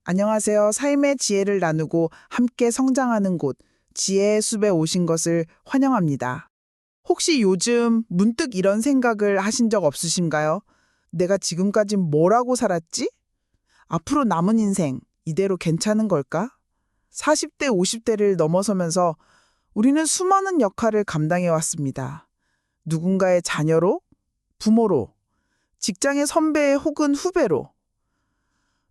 안녕하세요. 삶의 지혜를 나누고 함께 성장하는 곳, 지혜의 숲에 오신 것을 환영합니다. 혹시 요즘 문득 이런 생각을 하신 적 없으신가요? 내가 지금까지 뭐라고 살았지? 앞으로 남은 인생, 이대로 괜찮은 걸까? 40대, 50대를 넘어서면서 우리는 수많은 역할을 감당해 왔습니다. 누군가의 자녀로, 부모로, 직장의 선배 혹은 후배로.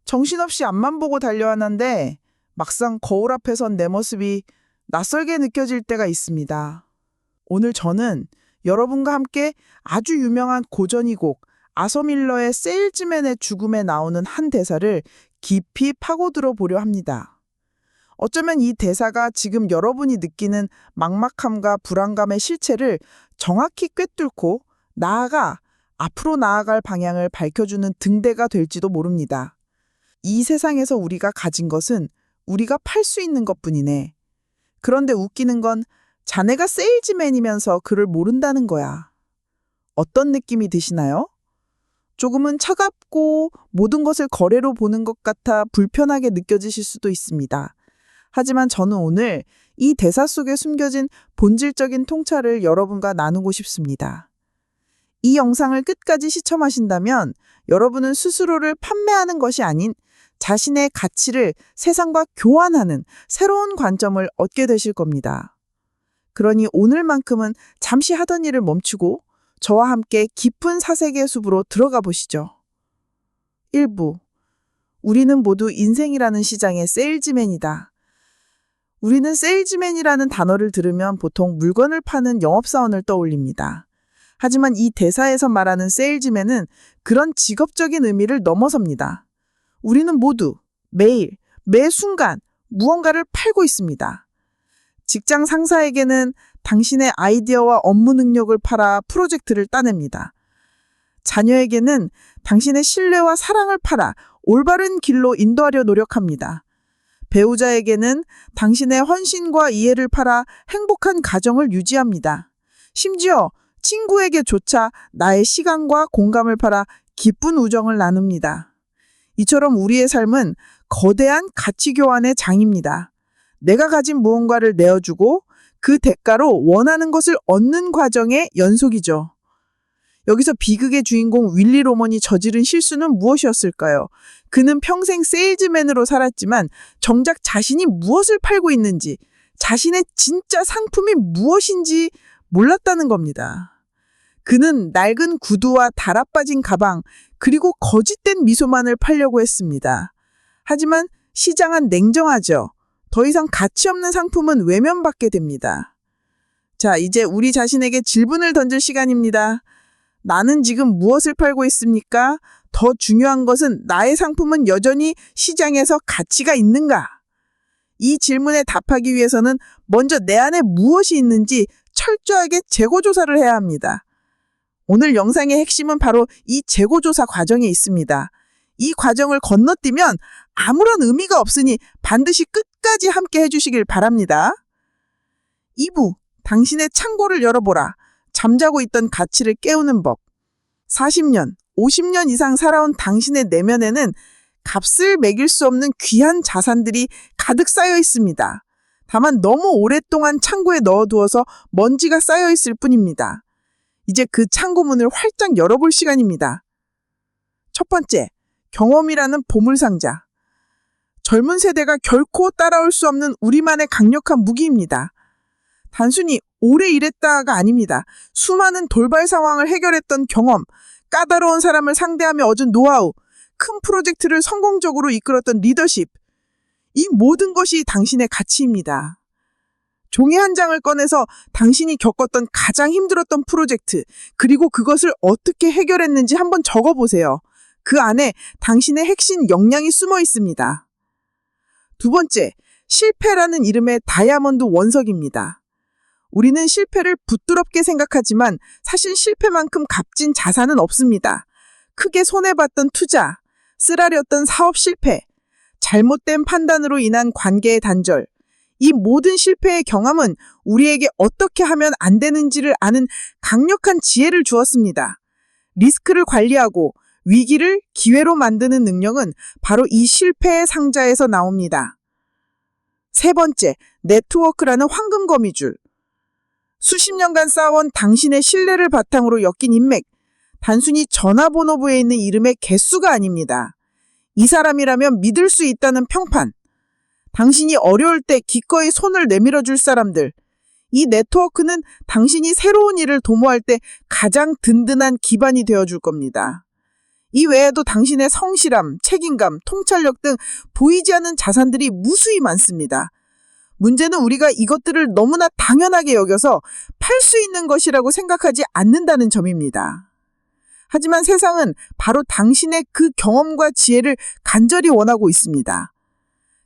정신없이 앞만 보고 달려왔는데 막상 거울 앞에 선 내 모습이 낯설게 느껴질 때가 있습니다. 오늘 저는 여러분과 함께 아주 유명한 고전이곡 아서 밀러의 세일즈맨의 죽음에 나오는 한 대사를 깊이 파고들어 보려 합니다. 어쩌면 이 대사가 지금 여러분이 느끼는 막막함과 불안감의 실체를 정확히 꿰뚫고 앞으로 나아갈 방향을 밝혀주는 등대가 될지도 모릅니다. 이 세상에서 우리가 가진 것은 우리가 팔 수 있는 것뿐이네. 그런데 웃기는 건 자네가 세일즈맨이면서 그를 모른다는 거야. 어떤 느낌이 드시나요? 조금은 차갑고 모든 것을 거래로 보는 것 같아 불편하게 느껴지실 수도 있습니다. 하지만 저는 오늘 이 대사 속에 숨겨진 본질적인 통찰을 여러분과 나누고 싶습니다. 이 영상을 끝까지 시청하신다면 여러분은 스스로를 판매하는 것이 아닌 자신의 가치를 세상과 교환하는 새로운 관점을 얻게 되실 겁니다. 그러니 오늘만큼은 잠시 하던 일을 멈추고 저와 함께 깊은 사색의 숲으로 들어가 보시죠. 1부. 우리는 모두 인생이라는 시장의 세일즈맨이다. 우리는 세일즈맨이라는 단어를 들으면 보통 물건을 파는 영업사원을 떠올립니다. 하지만 이 대사에서 말하는 세일즈맨은 그런 직업적인 의미를 넘어섭니다. 우리는 모두 매일, 매 순간 무언가를 팔고 있습니다. 직장 상사에게는 당신의 아이디어와 업무 능력을 팔아 프로젝트를 따냅니다. 자녀에게는 당신의 신뢰와 사랑을 팔아 올바른 길로 인도하려 노력합니다. 배우자에게는 당신의 헌신과 이해를 팔아 행복한 가정을 유지합니다. 심지어 친구에게조차 나의 시간과 공감을 팔아 기쁜 우정을 나눕니다. 이처럼 우리의 삶은 거대한 가치 교환의 장입니다. 내가 가진 무언가를 내어주고 그 대가로 원하는 것을 얻는 과정의 연속이죠. 여기서 비극의 주인공 윌리 로먼이 저지른 실수는 무엇이었을까요? 그는 평생 세일즈맨으로 살았지만 정작 자신이 무엇을 팔고 있는지, 자신의 진짜 상품이 무엇인지 몰랐다는 겁니다. 그는 낡은 구두와 달아빠진 가방, 그리고 거짓된 미소만을 팔려고 했습니다. 하지만 시장은 냉정하죠. 더 이상 가치 없는 상품은 외면받게 됩니다. 자, 이제 우리 자신에게 질문을 던질 시간입니다. 나는 지금 무엇을 팔고 있습니까? 더 중요한 것은 나의 상품은 여전히 시장에서 가치가 있는가? 이 질문에 답하기 위해서는 먼저 내 안에 무엇이 있는지 철저하게 재고조사를 해야 합니다. 오늘 영상의 핵심은 바로 이 재고조사 과정에 있습니다. 이 과정을 건너뛰면 아무런 의미가 없으니 반드시 끝까지 함께 해주시길 바랍니다. 2부, 당신의 창고를 열어보라. 잠자고 있던 가치를 깨우는 법. 40년, 50년 이상 살아온 당신의 내면에는 값을 매길 수 없는 귀한 자산들이 가득 쌓여 있습니다. 다만 너무 오랫동안 창고에 넣어두어서 먼지가 쌓여 있을 뿐입니다. 이제 그 창고문을 활짝 열어볼 시간입니다. 첫 번째, 경험이라는 보물상자. 젊은 세대가 결코 따라올 수 없는 우리만의 강력한 무기입니다. 단순히 오래 일했다가 아닙니다. 수많은 돌발 상황을 해결했던 경험, 까다로운 사람을 상대하며 얻은 노하우, 큰 프로젝트를 성공적으로 이끌었던 리더십. 이 모든 것이 당신의 가치입니다. 종이 한 장을 꺼내서 당신이 겪었던 가장 힘들었던 프로젝트, 그리고 그것을 어떻게 해결했는지 한번 적어보세요. 그 안에 당신의 핵심 역량이 숨어 있습니다. 두 번째, 실패라는 이름의 다이아몬드 원석입니다. 우리는 실패를 부끄럽게 생각하지만 사실 실패만큼 값진 자산은 없습니다. 크게 손해봤던 투자, 쓰라렸던 사업 실패, 잘못된 판단으로 인한 관계의 단절, 이 모든 실패의 경험은 우리에게 어떻게 하면 안 되는지를 아는 강력한 지혜를 주었습니다. 리스크를 관리하고 위기를 기회로 만드는 능력은 바로 이 실패의 상자에서 나옵니다. 세 번째, 네트워크라는 황금 거미줄. 수십 년간 쌓아온 당신의 신뢰를 바탕으로 엮인 인맥, 단순히 전화번호부에 있는 이름의 개수가 아닙니다. 이 사람이라면 믿을 수 있다는 평판, 당신이 어려울 때 기꺼이 손을 내밀어 줄 사람들, 이 네트워크는 당신이 새로운 일을 도모할 때 가장 든든한 기반이 되어줄 겁니다. 이 외에도 당신의 성실함, 책임감, 통찰력 등 보이지 않는 자산들이 무수히 많습니다. 문제는 우리가 이것들을 너무나 당연하게 여겨서 팔 수 있는 것이라고 생각하지 않는다는 점입니다. 하지만 세상은 바로 당신의 그 경험과 지혜를 간절히 원하고 있습니다.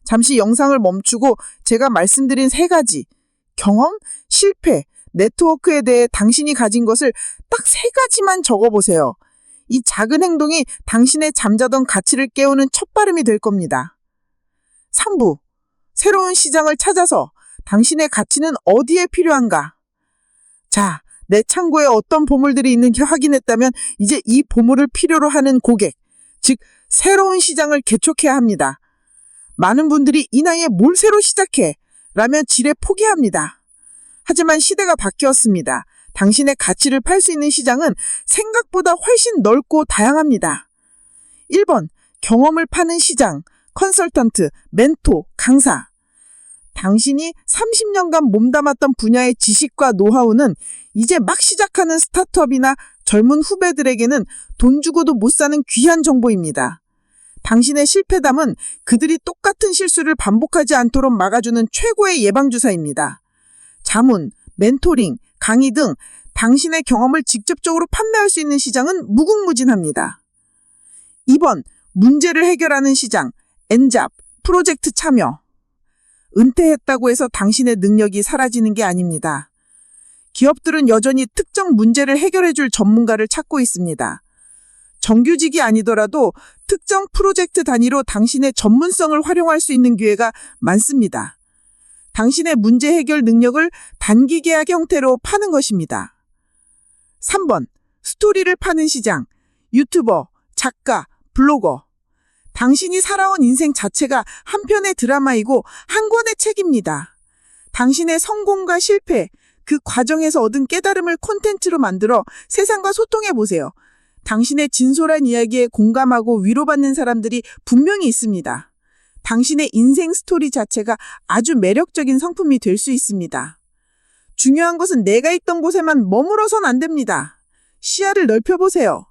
잠시 영상을 멈추고 제가 말씀드린 세 가지, 경험, 실패, 네트워크에 대해 당신이 가진 것을 딱 세 가지만 적어보세요. 이 작은 행동이 당신의 잠자던 가치를 깨우는 첫발음이 될 겁니다. 3부, 새로운 시장을 찾아서 당신의 가치는 어디에 필요한가? 자, 내 창고에 어떤 보물들이 있는지 확인했다면 이제 이 보물을 필요로 하는 고객, 즉 새로운 시장을 개척해야 합니다. 많은 분들이 이 나이에 뭘 새로 시작해? 라며 지레 포기합니다. 하지만 시대가 바뀌었습니다. 당신의 가치를 팔 수 있는 시장은 생각보다 훨씬 넓고 다양합니다. 1번, 경험을 파는 시장, 컨설턴트, 멘토, 강사. 당신이 30년간 몸담았던 분야의 지식과 노하우는 이제 막 시작하는 스타트업이나 젊은 후배들에게는 돈 주고도 못 사는 귀한 정보입니다. 당신의 실패담은 그들이 똑같은 실수를 반복하지 않도록 막아주는 최고의 예방주사입니다. 자문, 멘토링, 강의 등 당신의 경험을 직접적으로 판매할 수 있는 시장은 무궁무진합니다. 2번, 문제를 해결하는 시장, 엔잡, 프로젝트 참여. 은퇴했다고 해서 당신의 능력이 사라지는 게 아닙니다. 기업들은 여전히 특정 문제를 해결해줄 전문가를 찾고 있습니다. 정규직이 아니더라도 특정 프로젝트 단위로 당신의 전문성을 활용할 수 있는 기회가 많습니다. 당신의 문제 해결 능력을 단기 계약 형태로 파는 것입니다. 3번, 스토리를 파는 시장, 유튜버, 작가, 블로거. 당신이 살아온 인생 자체가 한 편의 드라마이고 한 권의 책입니다. 당신의 성공과 실패, 그 과정에서 얻은 깨달음을 콘텐츠로 만들어 세상과 소통해보세요. 당신의 진솔한 이야기에 공감하고 위로받는 사람들이 분명히 있습니다. 당신의 인생 스토리 자체가 아주 매력적인 상품이 될 수 있습니다. 중요한 것은 내가 있던 곳에만 머물러선 안 됩니다. 시야를 넓혀보세요.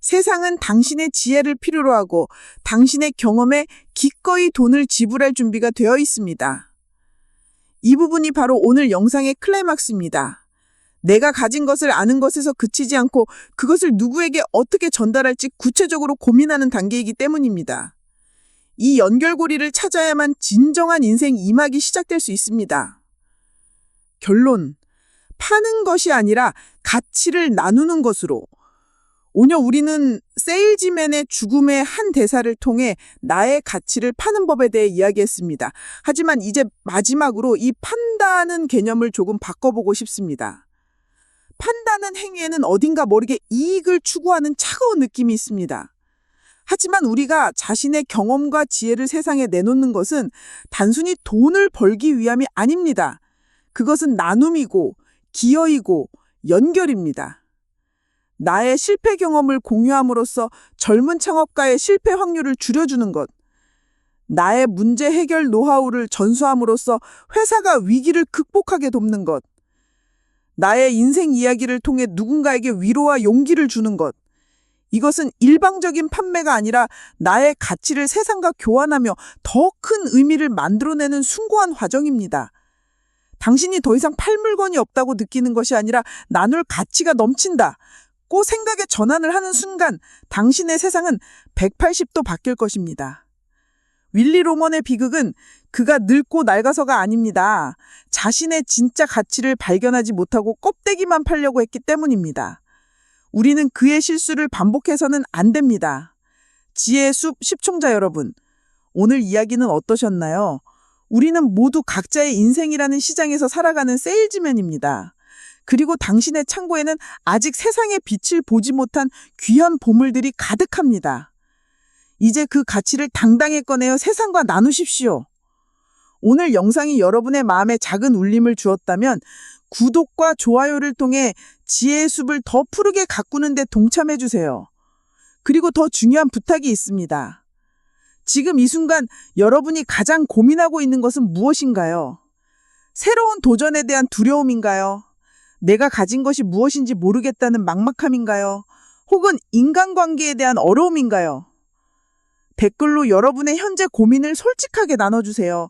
세상은 당신의 지혜를 필요로 하고 당신의 경험에 기꺼이 돈을 지불할 준비가 되어 있습니다. 이 부분이 바로 오늘 영상의 클라이막스입니다. 내가 가진 것을 아는 것에서 그치지 않고 그것을 누구에게 어떻게 전달할지 구체적으로 고민하는 단계이기 때문입니다. 이 연결고리를 찾아야만 진정한 인생 2막이 시작될 수 있습니다. 결론, 파는 것이 아니라 가치를 나누는 것으로. 오늘 우리는 세일즈맨의 죽음의 한 대사를 통해 나의 가치를 파는 법에 대해 이야기했습니다. 하지만 이제 마지막으로 이 판다는 개념을 조금 바꿔보고 싶습니다. 판다는 행위에는 어딘가 모르게 이익을 추구하는 차가운 느낌이 있습니다. 하지만 우리가 자신의 경험과 지혜를 세상에 내놓는 것은 단순히 돈을 벌기 위함이 아닙니다. 그것은 나눔이고 기여이고 연결입니다. 나의 실패 경험을 공유함으로써 젊은 창업가의 실패 확률을 줄여주는 것, 나의 문제 해결 노하우를 전수함으로써 회사가 위기를 극복하게 돕는 것, 나의 인생 이야기를 통해 누군가에게 위로와 용기를 주는 것, 이것은 일방적인 판매가 아니라 나의 가치를 세상과 교환하며 더 큰 의미를 만들어내는 숭고한 과정입니다. 당신이 더 이상 팔 물건이 없다고 느끼는 것이 아니라 나눌 가치가 넘친다. 고 생각의 전환을 하는 순간 당신의 세상은 180도 바뀔 것입니다. 윌리 로먼의 비극은 그가 늙고 낡아서가 아닙니다. 자신의 진짜 가치를 발견하지 못하고 껍데기만 팔려고 했기 때문입니다. 우리는 그의 실수를 반복해서는 안 됩니다. 지혜의 숲 시청자 여러분, 오늘 이야기는 어떠셨나요? 우리는 모두 각자의 인생이라는 시장에서 살아가는 세일즈맨입니다. 그리고 당신의 창고에는 아직 세상의 빛을 보지 못한 귀한 보물들이 가득합니다. 이제 그 가치를 당당히 꺼내어 세상과 나누십시오. 오늘 영상이 여러분의 마음에 작은 울림을 주었다면 구독과 좋아요를 통해 지혜의 숲을 더 푸르게 가꾸는 데 동참해 주세요. 그리고 더 중요한 부탁이 있습니다. 지금 이 순간 여러분이 가장 고민하고 있는 것은 무엇인가요? 새로운 도전에 대한 두려움인가요? 내가 가진 것이 무엇인지 모르겠다는 막막함인가요? 혹은 인간관계에 대한 어려움인가요? 댓글로 여러분의 현재 고민을 솔직하게 나눠주세요.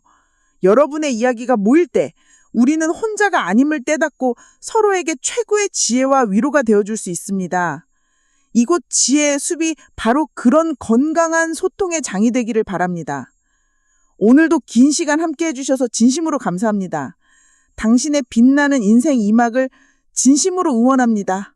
여러분의 이야기가 모일 때 우리는 혼자가 아님을 깨닫고 서로에게 최고의 지혜와 위로가 되어줄 수 있습니다. 이곳 지혜의 숲이 바로 그런 건강한 소통의 장이 되기를 바랍니다. 오늘도 긴 시간 함께 해주셔서 진심으로 감사합니다. 당신의 빛나는 인생 2막을 진심으로 응원합니다.